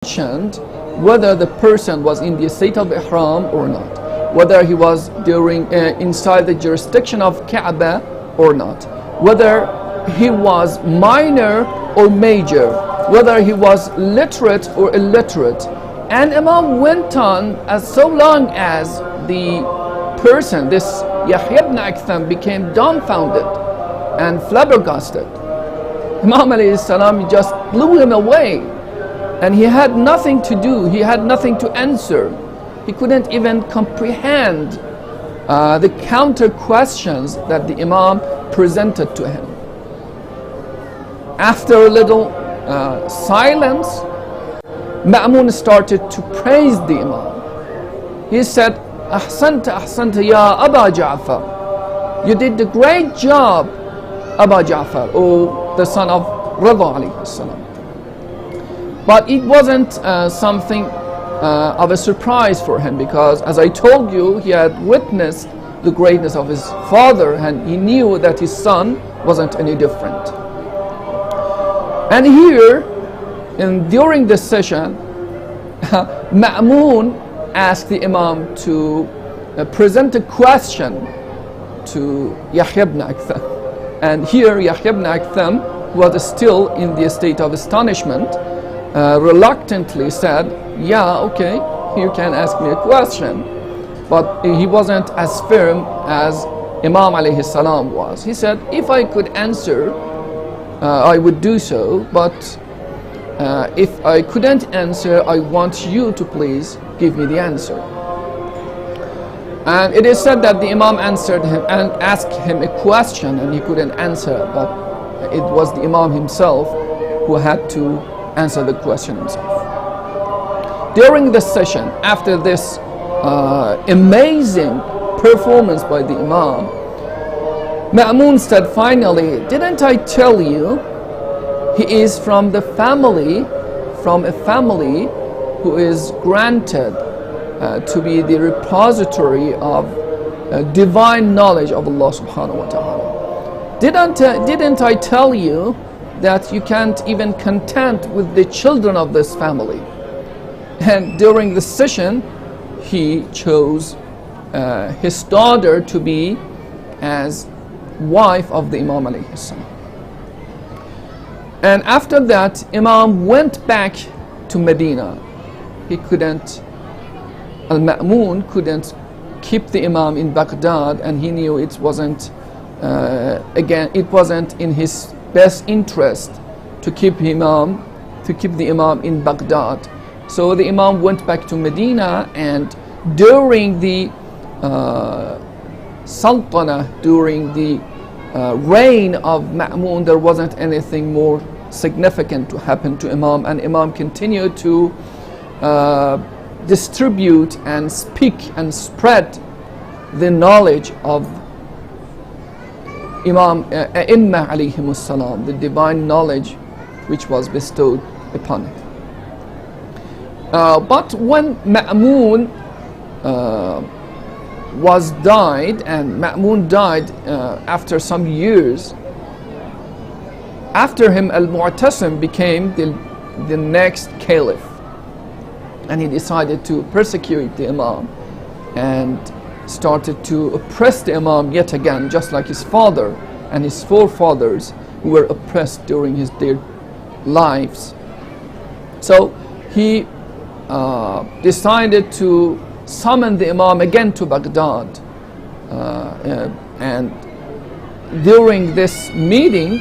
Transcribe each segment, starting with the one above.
mentioned whether the person was in the state of ihram or not, whether he was inside the jurisdiction of Kaaba or not, whether he was minor or major, whether he was literate or illiterate. And Imam went on as so long as the person, this Yahya ibn Aktham, became dumbfounded and flabbergasted. Imam alayhi salam just blew him away, and he had nothing to do, he had nothing to answer. He couldn't even comprehend the counter questions that the Imam presented to him. After a little silence, Ma'mun started to praise the Imam. He said, Ahsanta, Ahsanta ya Aba Ja'far. You did a great job, Aba Ja'far, or the son of Rida alayhi salam. But it wasn't something of a surprise for him, because as I told you, he had witnessed the greatness of his father, and he knew that his son wasn't any different. And here, during this session, Ma'mun asked the Imam to present a question to Yahya ibn Aktham. And here Yahya ibn Aktham was still in the state of astonishment, reluctantly said, yeah, okay, you can ask me a question. But he wasn't as firm as Imam alayhi salam was. He said, if I could answer, I would do so, but if I couldn't answer, I want you to please give me the answer. And it is said that the Imam answered him and asked him a question, and he couldn't answer, but it was the Imam himself who had to answer the question himself. During the session, after this amazing performance by the Imam, Ma'mun said finally, didn't I tell you he is from a family who is granted to be the repository of divine knowledge of Allah subhanahu wa ta'ala. Didn't I tell you that you can't even content with the children of this family? And during the session, he chose his daughter to be as wife of the Imam alayhi salam. And after that, Imam went back to Medina. Al-Ma'mun couldn't keep the Imam in Baghdad, and he knew it wasn't in his best interest to keep the Imam in Baghdad. So the Imam went back to Medina, and during the Sultanah, during the reign of Ma'mun, there wasn't anything more significant to happen to Imam, and Imam continued to distribute and speak and spread the knowledge of Imam A'imma alayhimus salam, the divine knowledge which was bestowed upon him. But when Ma'mun died, and Ma'mun died after some years, after him Al-Mu'tasim became the next caliph, and he decided to persecute the Imam and started to oppress the Imam yet again, just like his father and his forefathers who were oppressed during their lives. So he decided to summon the Imam again to Baghdad, and during this meeting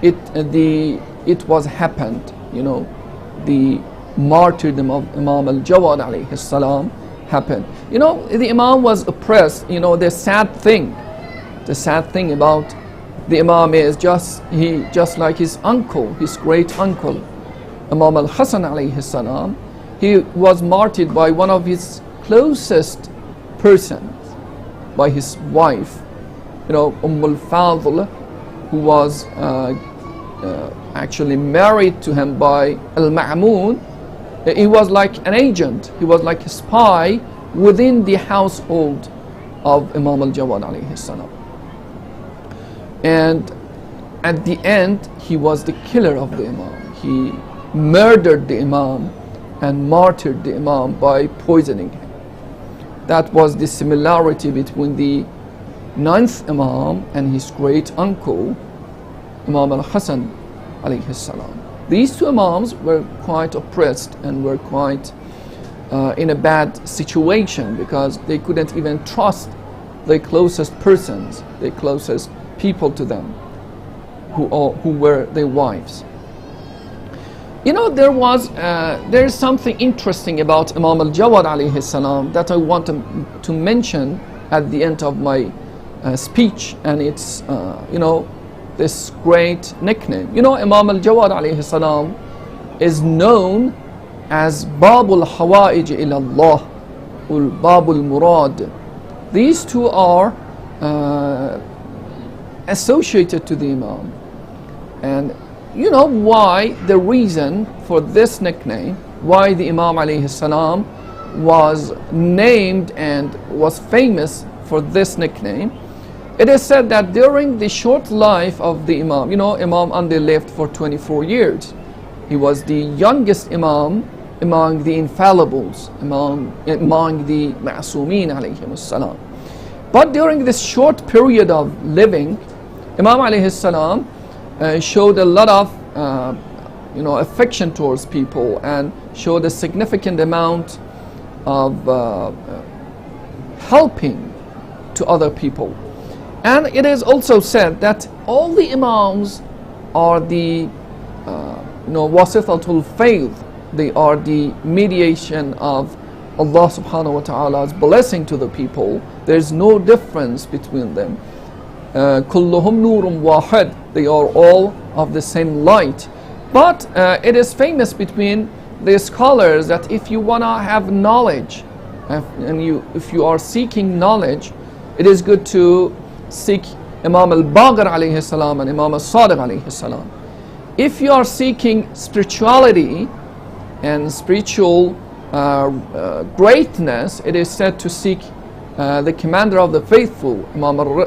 it was happened, the martyrdom of Imam al-Jawad alayhi salam happened. The Imam was oppressed. The sad thing about the Imam is just like his uncle, his great uncle Imam al-Hasan alayhi salam. He was martyred by one of his closest persons, by his wife, al-Fadl, who was actually married to him by Al-Ma'mun. He was like an agent, he was like a spy within the household of Imam al-Jawad alayhi salam. And at the end, he was the killer of the Imam. He murdered the Imam and martyred the Imam by poisoning him. That was the similarity between the ninth Imam and his great uncle, Imam al-Hasan alayhi salam. These two Imams were quite oppressed and were quite in a bad situation because they couldn't even trust the closest persons, the closest people to them, who were their wives. You know, there's something interesting about Imam al-Jawad alayhi salam that I want to mention at the end of my speech, and it's this great nickname. You know, Imam al-Jawad alayhi salam is known as Babul Hawaij ila Allah, or Babul Murad. These two are associated to the Imam. And you know why, the reason for this nickname, why the Imam alayhi salam was named and was famous for this nickname. It is said that during the short life of the Imam, you know, Imam only lived for 24 years. He was the youngest Imam among the infallibles, among the ma'asumeen alayhim salam. But during this short period of living, Imam alayhi salam showed a lot of affection towards people and showed a significant amount of helping to other people. And it is also said that all the Imams are the wasitatul faith. They are the mediation of Allah subhanahu wa ta'ala's blessing to the people. There's no difference between them. Kulluhum nurum wahid. They are all of the same light. But it is famous between the scholars that if you want to have knowledge, and if you are seeking knowledge, it is good to seek Imam al-Baqir alayhi salam and Imam al-Sadiq alayhi salam. If you are seeking spirituality and spiritual greatness, it is said to seek the commander of the faithful, Imam Ali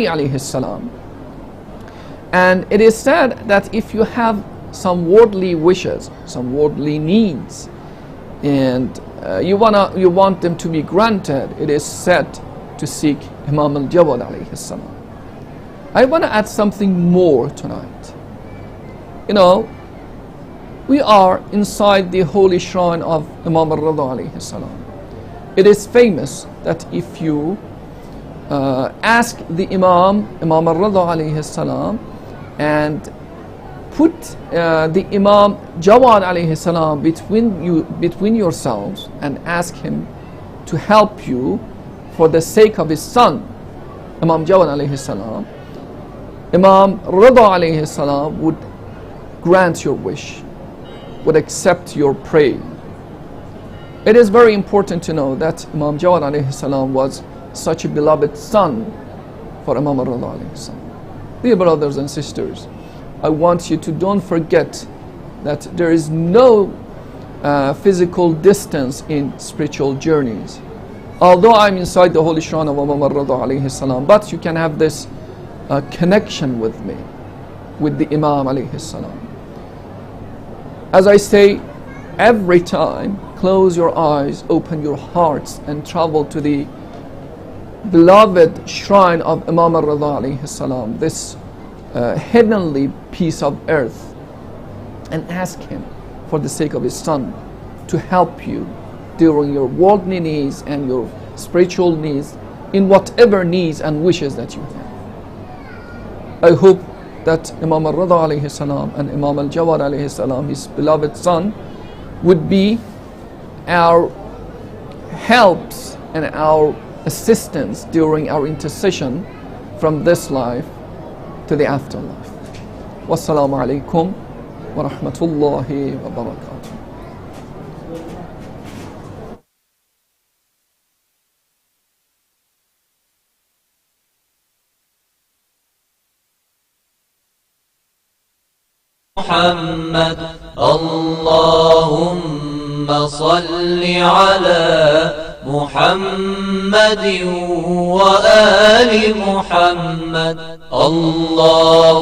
alayhi salam. And it is said that if you have some worldly wishes, some worldly needs, and you want them to be granted, it is said to seek Imam al-Jawad alayhi salam. I want to add something more tonight. You know, we are inside the holy shrine of Imam al-Rida alayhi salam. It is famous that if you ask the Imam al-Rida alayhi salam, and put the Imam Jawad alayhi salam between yourselves and ask him to help you for the sake of his son, Imam Jawad alayhi salam, Imam Rida alayhi salam would grant your wish, would accept your prayer. It is very important to know that Imam Jawad alayhi salam was such a beloved son for Imam Rida alayhi salam. Dear brothers and sisters, I want you to don't forget that there is no physical distance in spiritual journeys. Although I'm inside the holy shrine of Imam Rida alayhi salam, but you can have this connection with me, with the Imam alayhi salam. As I say every time, close your eyes, open your hearts, and travel to the beloved shrine of Imam al-Rida alayhi salam, this heavenly piece of earth, and ask him for the sake of his son to help you during your worldly needs and your spiritual needs, in whatever needs and wishes that you have. I hope that Imam al-Rida alayhi salam and Imam al-Jawad alayhi salam, his beloved son, would be our helps and our assistance during our intercession from this life to the afterlife. Wassalamu alaikum wa rahmatullahi wa barakatuh. محمد اللهم صل على محمد وآل محمد اللهم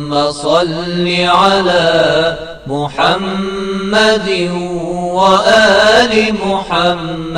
ثم صل على محمد وآل محمد.